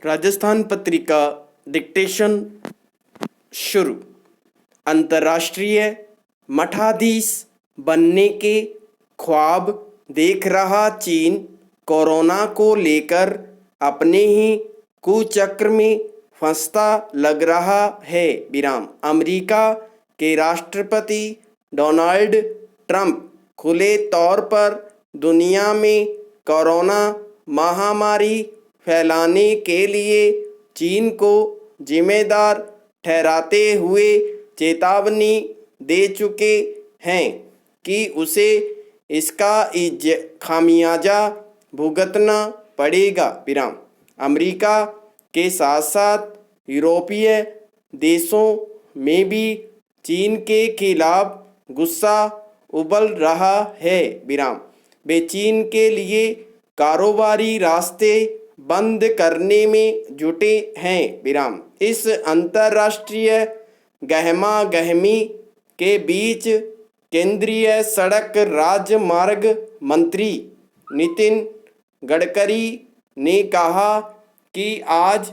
Rajasthan Patrika dictation शुरू। अंतर्राष्ट्रीय मठाधीश बनने के ख्वाब देख रहा चीन कोरोना को लेकर अपने ही कुचक्र में फंसता लग रहा है। विराम। अमेरिका के राष्ट्रपति डोनाल्ड ट्रंप खुले तौर पर दुनिया में कोरोना महामारी फैलाने के लिए चीन को जिम्मेदार ठहराते हुए चेतावनी दे चुके हैं कि उसे इसका खामियाजा भुगतना पड़ेगा। विराम। अमेरिका के साथ साथ यूरोपीय देशों में भी चीन के खिलाफ गुस्सा उबल रहा है। विराम। वे चीन के लिए कारोबारी रास्ते बंद करने में जुटे हैं। विराम। इस अंतर्राष्ट्रीय गहमा गहमी के बीच केंद्रीय सड़क राजमार्ग मंत्री नितिन गडकरी ने कहा कि आज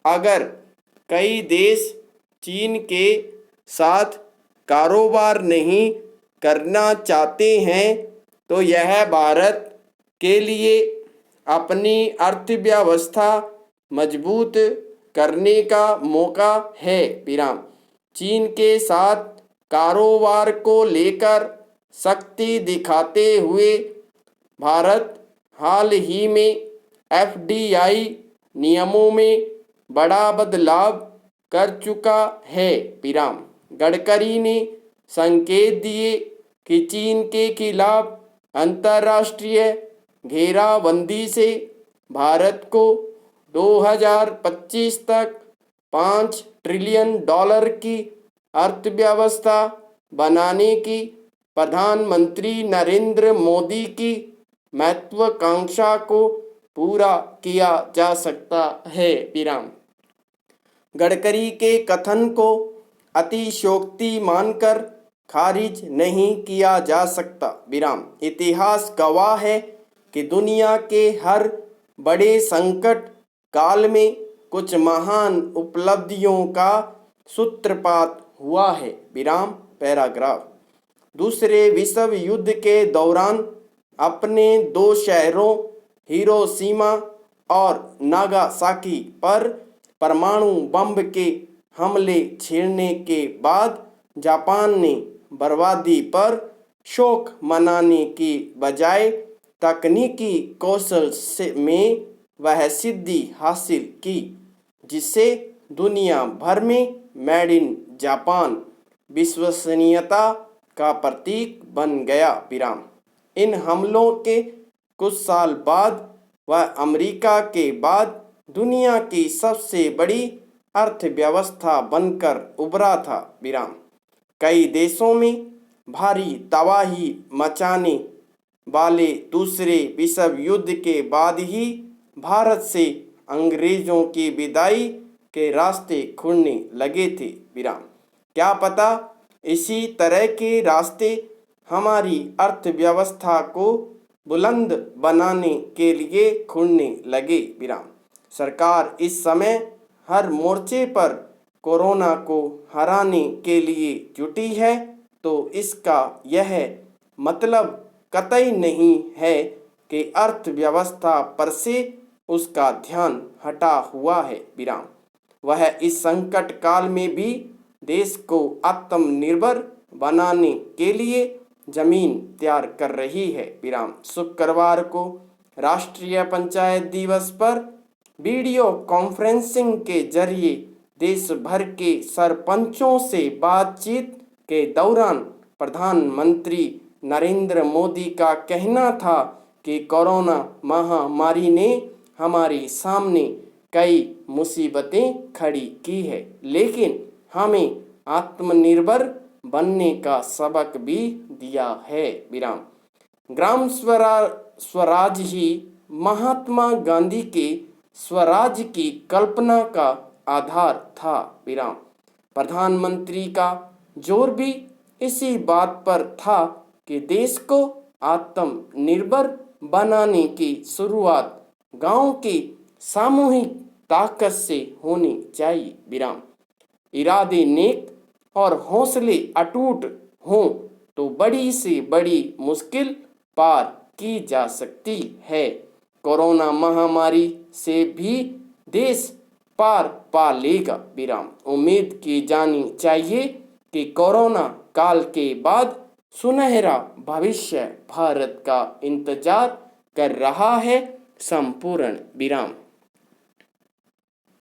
अगर कई देश चीन के साथ कारोबार नहीं करना चाहते हैं तो यह भारत के लिए अपनी अर्थव्यवस्था मजबूत करने का मौका है। विराम। चीन के साथ कारोबार को लेकर सख्ती दिखाते हुए भारत हाल ही में एफडीआई नियमों में बड़ा बदलाव कर चुका है। विराम। गडकरी ने संकेत दिए कि चीन के खिलाफ अंतर्राष्ट्रीय घेराबंदी से भारत को 2025 तक $5 ट्रिलियन की अर्थव्यवस्था बनाने की प्रधानमंत्री नरेंद्र मोदी की महत्वाकांक्षा को पूरा किया जा सकता है। विराम। गडकरी के कथन को अतिशयोक्ति मानकर खारिज नहीं किया जा सकता। विराम। इतिहास गवाह है कि दुनिया के हर बड़े संकट काल में कुछ महान उपलब्धियों का सूत्रपात हुआ है। विराम। पैराग्राफ। दूसरे विश्व युद्ध के दौरान अपने 2 शहरों हिरोशिमा और नागासाकी पर परमाणु बम के हमले छेड़ने के बाद जापान ने बर्बादी पर शोक मनाने की बजाय तकनीकी कौशल में वह सिद्धि हासिल की जिससे दुनिया भर में मेड इन जापान विश्वसनीयता का प्रतीक बन गया। विराम। इन हमलों के कुछ साल बाद वह अमेरिका के बाद दुनिया की सबसे बड़ी अर्थव्यवस्था बनकर उभरा था। विराम। कई देशों में भारी तबाही मचाने वाले दूसरे विश्व युद्ध के बाद ही भारत से अंग्रेजों की विदाई के रास्ते खुलने लगे थे। विराम। क्या पता इसी तरह के रास्ते हमारी अर्थव्यवस्था को बुलंद बनाने के लिए खुलने लगे। विराम। सरकार इस समय हर मोर्चे पर कोरोना को हराने के लिए जुटी है तो इसका यह मतलब कतई नहीं है कि अर्थव्यवस्था पर से उसका ध्यान हटा हुआ है। विराम। वह इस संकट काल में भी देश को आत्मनिर्भर बनाने के लिए जमीन तैयार कर रही है। विराम। शुक्रवार को राष्ट्रीय पंचायत दिवस पर वीडियो कॉन्फ्रेंसिंग के जरिए देश भर के सरपंचों से बातचीत के दौरान प्रधानमंत्री नरेंद्र मोदी का कहना था कि कोरोना महामारी ने हमारे सामने कई मुसीबतें खड़ी की है लेकिन हमें आत्मनिर्भर बनने का सबक भी दिया है। विराम। ग्राम स्वराज ही महात्मा गांधी के स्वराज की कल्पना का आधार था। विराम। प्रधानमंत्री का जोर भी इसी बात पर था कि देश को आत्मनिर्भर बनाने की शुरुआत गांव के सामूहिक ताकत से होनी चाहिए विराम। इरादे नेक और हौसले अटूट हों तो बड़ी से बड़ी मुश्किल पार की जा सकती है। कोरोना महामारी से भी देश पार पा लेगा विराम। उम्मीद की जानी चाहिए कि कोरोना काल के बाद सुनहरा भविष्य भारत का इंतजार कर रहा है। संपूर्ण विराम।